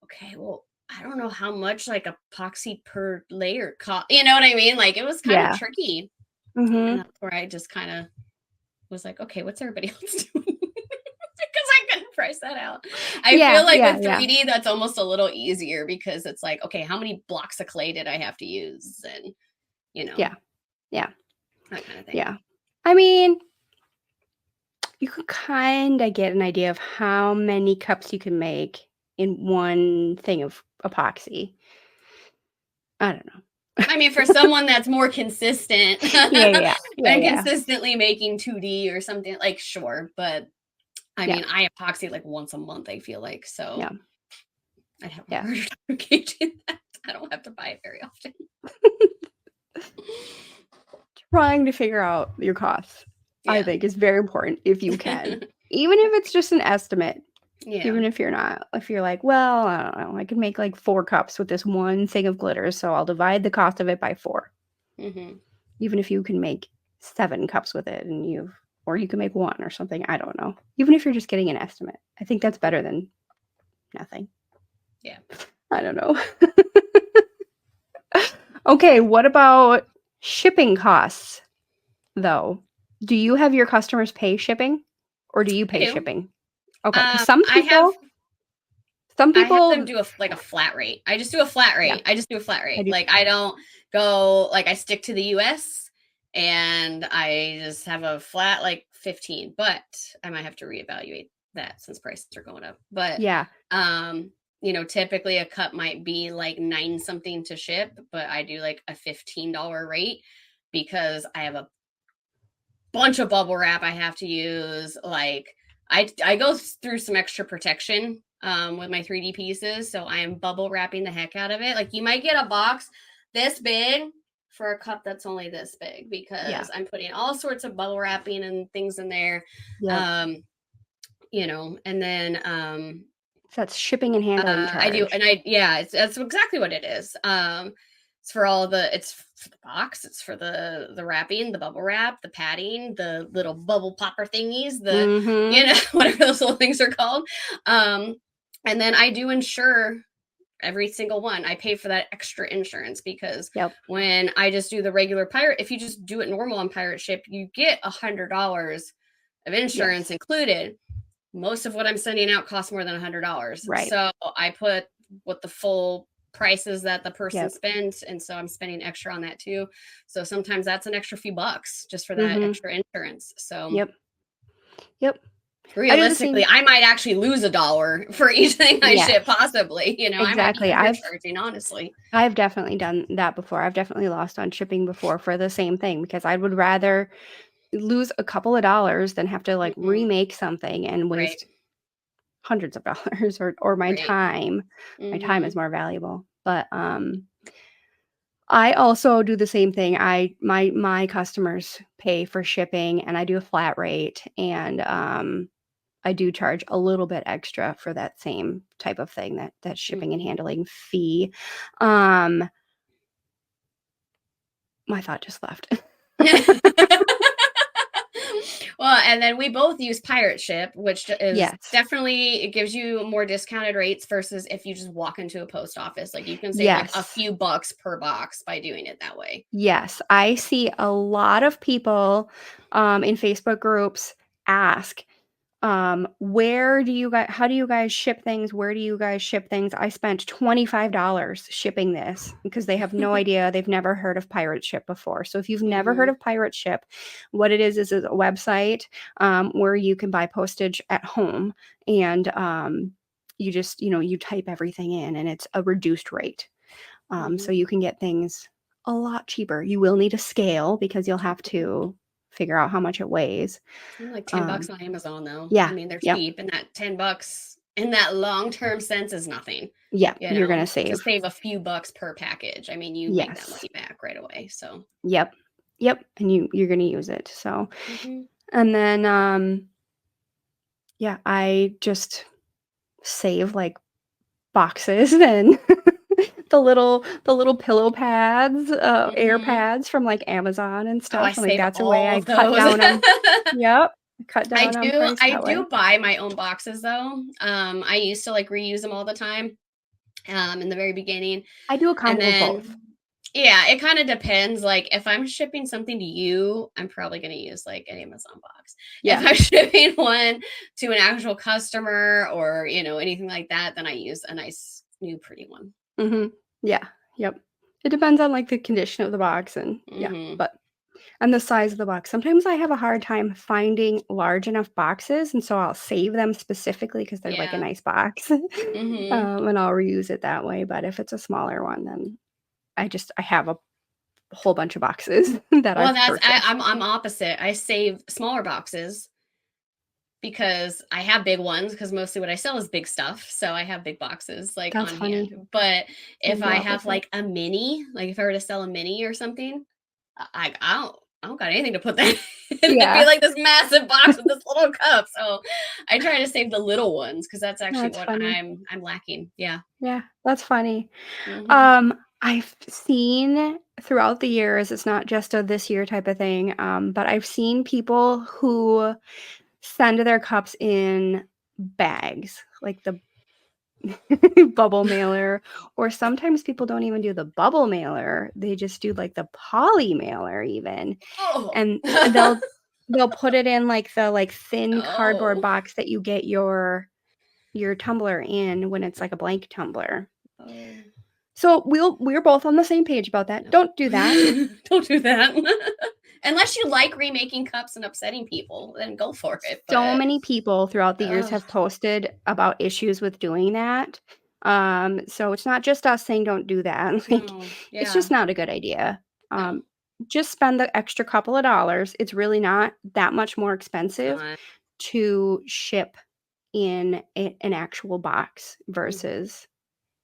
okay, well, I don't know how much like epoxy per layer cost. You know what I mean? Like it was kind of tricky. And that's where I just kind of was like, okay, what's everybody else doing? Because I couldn't price that out. I feel like with 3D, that's almost a little easier because it's like, okay, how many blocks of clay did I have to use? And, you know. Yeah. That kind of thing. Yeah. I mean, you could kind of get an idea of how many cups you can make in one thing of epoxy. I don't know. I mean, for someone that's more consistent and consistently making 2D or something, like, sure. But, I mean, I epoxy like once a month, I feel like. So I'd have a harder time gauging that. I don't have to buy it very often. Trying to figure out your costs, I think, is very important if you can. Even if it's just an estimate. Even if you're not, if you're like, well, I don't know, I could make like 4 cups with this one thing of glitter, so I'll divide the cost of it by 4. Even if you can make 7 cups with it or you can make 1 or something, I don't know. Even if you're just getting an estimate, I think that's better than nothing. Yeah. I don't know. Okay, what about shipping costs, though? Do you have your customers pay shipping, or do you pay shipping? Okay, because some people I have them do a flat rate. I just do a flat rate. Like I don't go like I stick to the US and I just have a flat like 15, but I might have to reevaluate that since prices are going up. But you know, typically a cup might be like 9 something to ship, but I do like a $15 rate because I have a bunch of bubble wrap I have to use. Like I go through some extra protection with my 3D pieces. So I am bubble wrapping the heck out of it. Like you might get a box this big for a cup that's only this big because I'm putting all sorts of bubble wrapping and things in there. You know, and then so that's shipping and handling charge. I do, and that's exactly what it is. It's for all it's for the box, it's for the wrapping, the bubble wrap, the padding, the little bubble popper thingies, you know, whatever those little things are called. And then I do insure every single one. I pay for that extra insurance because when I just do the regular pirate, if you just do it normal on pirate ship, you get $100 of insurance included. Most of what I'm sending out costs more than $100. Right. So I put what the full prices that the person spent. And so I'm spending extra on that too. So sometimes that's an extra few bucks just for that extra insurance. So realistically, I might actually lose $1 for each thing I ship possibly, you know, exactly. I might be charging, honestly. I've definitely done that before. I've definitely lost on shipping before for the same thing because I would rather lose a couple of dollars than have to like remake something and waste hundreds of dollars or my time. My time is more valuable. But I also do the same thing. My customers pay for shipping, and I do a flat rate, and I do charge a little bit extra for that same type of thing, that shipping and handling fee. My thought just left. Well, and then we both use Pirate Ship, which is Yes. definitely, it gives you more discounted rates versus if you just walk into a post office. Like you can save like a Yes. few bucks per box by doing it that way. Yes, I see a lot of people in Facebook groups ask, where do you guys how do you guys ship things? Where do you guys ship things? I spent $25 shipping this because they have no idea. They've never heard of Pirate Ship before. So if you've never heard of Pirate Ship, what it is a website where you can buy postage at home, and you just, you type everything in, and it's a reduced rate. So you can get things a lot cheaper. You will need a scale because you'll have to figure out how much it weighs. Like $10 on Amazon though. Yeah. I mean, they're Yep. cheap, and that $10 in that long-term sense is nothing. Yeah, You you're gonna know, save. to save a few bucks per package. I mean, you make that money back right away. So Yep. And you're gonna use it. So mm-hmm. and then yeah, I just save like boxes and the little pillow pads, air pads from like Amazon and Oh, stuff. I And, like save that's a way all I of cut those. down on Yep. Cut down on price I that way. do buy my own boxes though. I used to like reuse them all the time in the very beginning. I do a And combo of then both. yeah, it kind of depends. Like if I'm shipping something to you, I'm probably going to use like an Amazon box. Yeah. If I'm shipping one to an actual customer or, you know, anything like that, then I use a nice new pretty one. Mm-hmm. Yeah. Yep. It depends on like the condition of the box and and the size of the box. Sometimes I have a hard time finding large enough boxes, and so I'll save them specifically because they're like a nice box, and I'll reuse it that way. But if it's a smaller one, then I have a whole bunch of boxes that I've purchased. I'm opposite. I save smaller boxes because I have big ones, because mostly what I sell is big stuff. So I have big boxes like That's on funny. hand. But if The I have opposite. like a mini, like if I were to sell a mini or something, I don't got anything to put that in. It'd be like this massive box with this little cup. So I try to save the little ones because that's actually what I'm lacking. Yeah. Yeah, that's funny. Mm-hmm. I've seen throughout the years, it's not just a this year type of thing, but I've seen people who send their cups in bags, like the bubble mailer, or sometimes people don't even do the bubble mailer. They just do like the poly mailer even. Oh. And they'll put it in like the thin cardboard box that you get your tumbler in when it's like a blank tumbler. Oh. So we're both on the same page about that. No. Don't do that. Don't do that. Unless you like remaking cups and upsetting people, then go for it. So many people throughout the years have posted about issues with doing that. So it's not just us saying don't do that. Like, it's just not a good idea. Just spend the extra couple of dollars. It's really not that much more expensive to ship in an actual box versus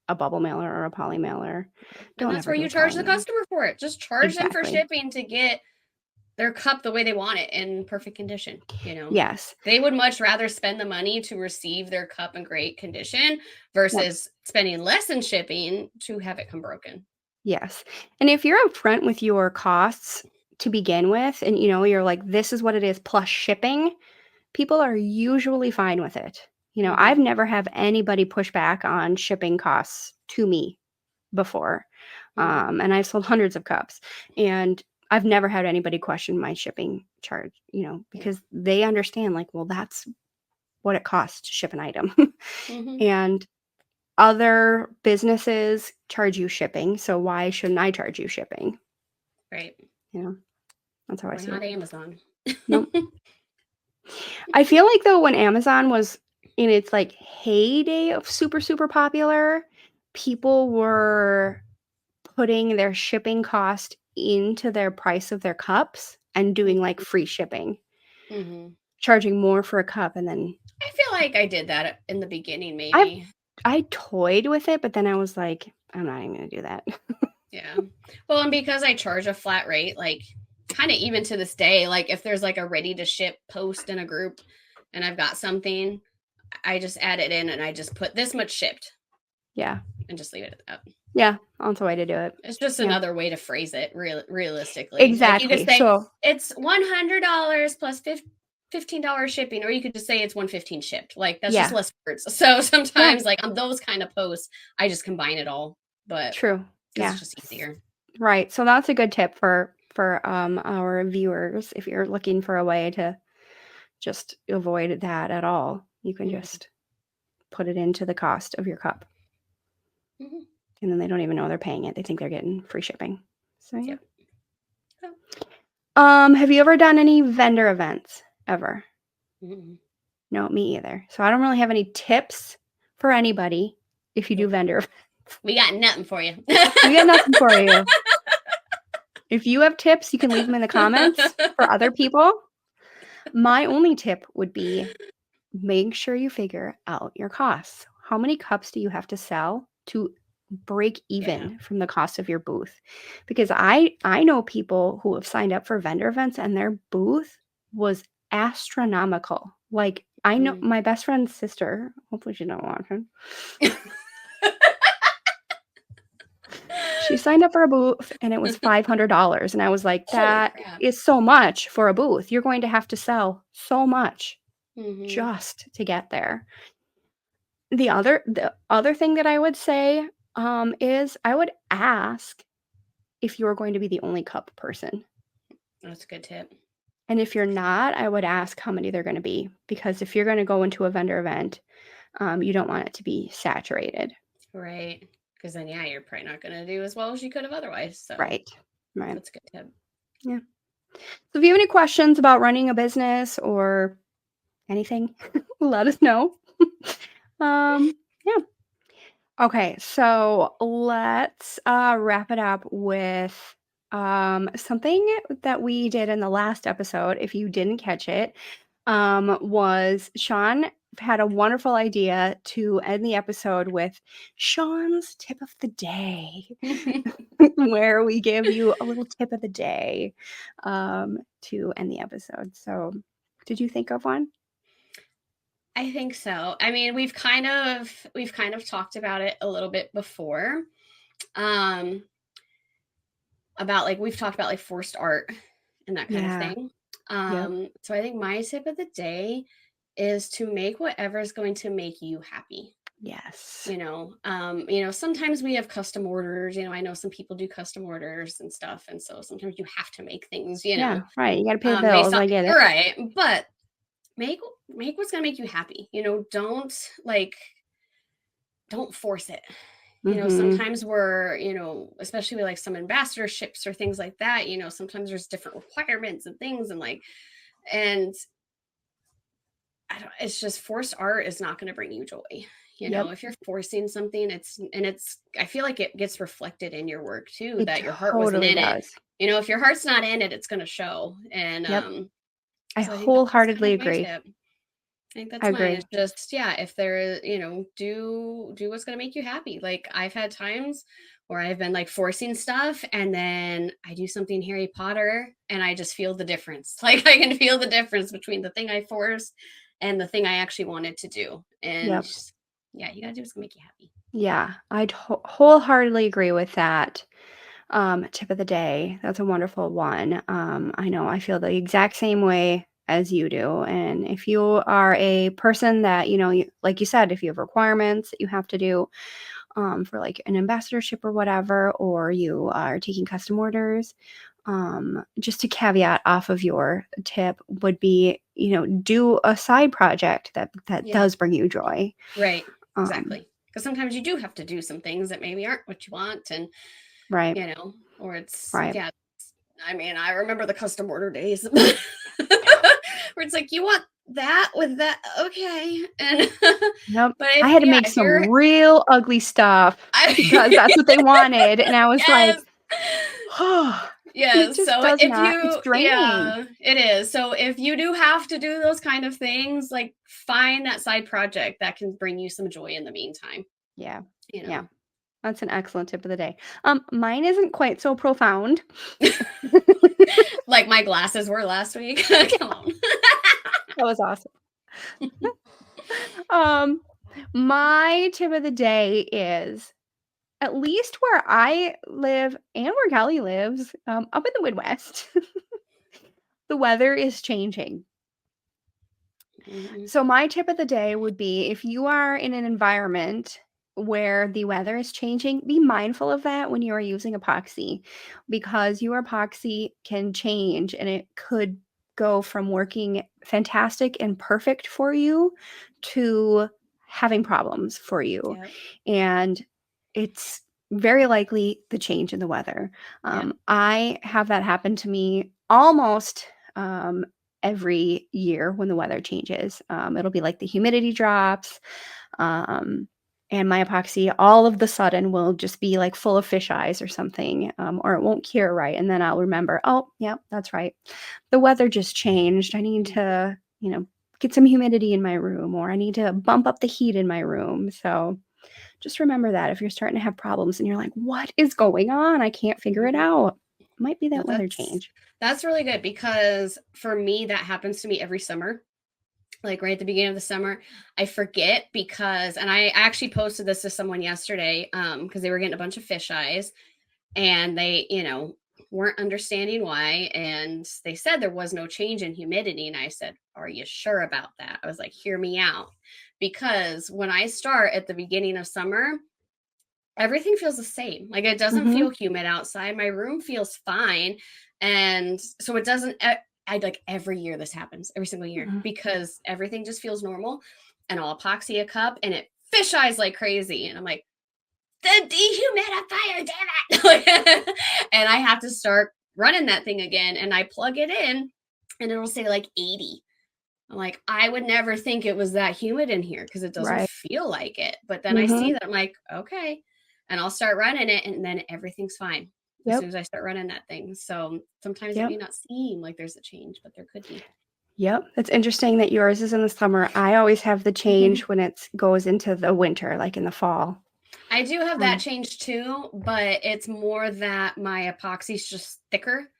a bubble mailer or a poly mailer. And that's where you charge the customer for it. Just charge them for shipping to get their cup the way they want it in perfect condition, you know? Yes. They would much rather spend the money to receive their cup in great condition versus spending less in shipping to have it come broken. Yes. And if you're upfront with your costs to begin with, and you're like, this is what it is plus shipping, people are usually fine with it. I've never had anybody push back on shipping costs to me before. And I've sold hundreds of cups, and I've never had anybody question my shipping charge, because they understand, like, well, that's what it costs to ship an item. And other businesses charge you shipping, so why shouldn't I charge you shipping? Right. That's how I see it. We're not Amazon. Nope. I feel like, though, when Amazon was in its like heyday of super, super popular, people were putting their shipping cost into their price of their cups and doing like free shipping, charging more for a cup. And then I feel like I did that in the beginning, maybe. I toyed with it, but then I was like, I'm not even gonna do that. Yeah. Well, and because I charge a flat rate, like kind of even to this day, like if there's like a ready to ship post in a group and I've got something, I just add it in and I just put this much shipped. Yeah. And just leave it at that. Yeah. That's the way to do it. It's just another way to phrase it realistically. Exactly. Like you could say it's $100 plus $15 shipping, or you could just say it's $115 shipped. Like that's just less words. So sometimes like on those kind of posts, I just combine it all. But true. Yeah. It's just easier. Right. So that's a good tip for our viewers. If you're looking for a way to just avoid that at all, you can just put it into the cost of your cup. And then they don't even know they're paying it. They think they're getting free shipping. So yeah. Have you ever done any vendor events ever? No, me either. So I don't really have any tips for anybody if you do vendor events. We got nothing for you. We got nothing for you. If you have tips, you can leave them in the comments for other people. My only tip would be make sure you figure out your costs. How many cups do you have to sell to break even from the cost of your booth? Because I know people who have signed up for vendor events and their booth was astronomical. Like I know my best friend's sister, hopefully she's not watching. She signed up for a booth and it was $500. And I was like, that is so much for a booth. You're going to have to sell so much just to get there. The other thing that I would say is I would ask if you're going to be the only cup person. That's a good tip. And if you're not, I would ask how many they're going to be. Because if you're going to go into a vendor event, you don't want it to be saturated. Right. Because then, you're probably not going to do as well as you could have otherwise. So. Right. That's a good tip. Yeah. So if you have any questions about running a business or anything, let us know. Yeah. Okay, so let's wrap it up with something that we did in the last episode. If you didn't catch it, was Sean had a wonderful idea to end the episode with Sean's tip of the day, where we give you a little tip of the day to end the episode. So, did you think of one? I think so. I mean, we've kind of talked about it a little bit before. About like we've talked about like forced art and that kind of thing. So I think my tip of the day is to make whatever is going to make you happy. Yes. Sometimes we have custom orders. I know some people do custom orders and stuff, and so sometimes you have to make things. Yeah, right. You got to pay the bills. I get it. Right, but make what's gonna make you happy. Don't force it. Sometimes we're, especially with like some ambassadorships or things like that, sometimes there's different requirements and things it's just forced art is not going to bring you joy. If you're forcing something, I feel like it gets reflected in your work too, that your heart wasn't in it. If your heart's not in it, it's going to show. And I wholeheartedly agree. I think that's mine. It's just, if there, do what's going to make you happy. Like I've had times where I've been like forcing stuff and then I do something Harry Potter and I just feel the difference. Like I can feel the difference between the thing I forced and the thing I actually wanted to do. And you got to do what's going to make you happy. Yeah, I'd wholeheartedly agree with that. Tip of the day. That's a wonderful one. I know I feel the exact same way as you do. And if you are a person that, like you said, if you have requirements that you have to do for like an ambassadorship or whatever, or you are taking custom orders, just a caveat off of your tip would be, do a side project that does bring you joy. Right. Exactly. Because sometimes you do have to do some things that maybe aren't what you want. And, right. Or it's, I mean, I remember the custom order days where it's like, you want that with that. Okay. And nope. But I had to make some real ugly stuff because that's what they wanted. And I was like, oh, so it's draining. It is. So if you do have to do those kind of things, like find that side project that can bring you some joy in the meantime. Yeah. That's an excellent tip of the day. Mine isn't quite so profound. Like my glasses were last week. Come on. That was awesome. My tip of the day is, at least where I live and where Callie lives, up in the Midwest, the weather is changing. Mhm. So my tip of the day would be, if you are in an environment where the weather is changing, be mindful of that when you are using epoxy, because your epoxy can change and it could go from working fantastic and perfect for you to having problems for you. Yep. And it's very likely the change in the weather. Yep. I have that happen to me almost every year when the weather changes. It'll be like the humidity drops, and my epoxy all of the sudden will just be like full of fish eyes or something, or it won't cure right. And then I'll remember, oh, yeah, that's right. The weather just changed. I need to, get some humidity in my room, or I need to bump up the heat in my room. So just remember that if you're starting to have problems and you're like, what is going on? I can't figure it out. It might be that weather change. That's really good, because for me, that happens to me every summer. Like right at the beginning of the summer, I forget because, and I actually posted this to someone yesterday, because they were getting a bunch of fish eyes and they, weren't understanding why. And they said there was no change in humidity. And I said, are you sure about that? I was like, hear me out. Because when I start at the beginning of summer, everything feels the same. Like it doesn't feel humid outside. My room feels fine. And so it doesn't, I like every year this happens, every single year, because everything just feels normal. And I'll epoxy a cup and it fish eyes like crazy. And I'm like, the dehumidifier, damn it. And I have to start running that thing again. And I plug it in and it'll say like 80. I'm like, I would never think it was that humid in here because it doesn't feel like it. But then I see that, I'm like, okay. And I'll start running it and then everything's fine as soon as I start running that thing. So sometimes it may not seem like there's a change, but there could be. Yep. It's interesting that yours is in the summer. I always have the change when it goes into the winter, like in the fall. I do have that change too, but it's more that my epoxy's just thicker.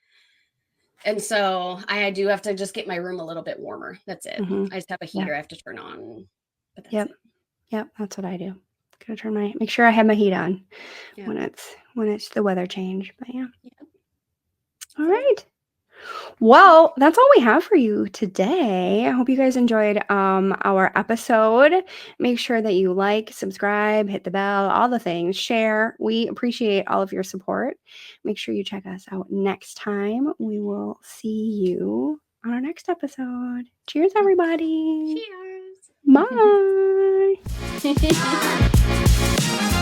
And so I do have to just get my room a little bit warmer. That's it. I just have a heater I have to turn on. But that's it. Yep. That's what I do. Gotta make sure I have my heat on when it's the weather change. But yeah. All right. Well, that's all we have for you today. I hope you guys enjoyed our episode. Make sure that you like, subscribe, hit the bell, all the things, share. We appreciate all of your support. Make sure you check us out next time. We will see you on our next episode. Cheers, everybody. Cheers. Bye.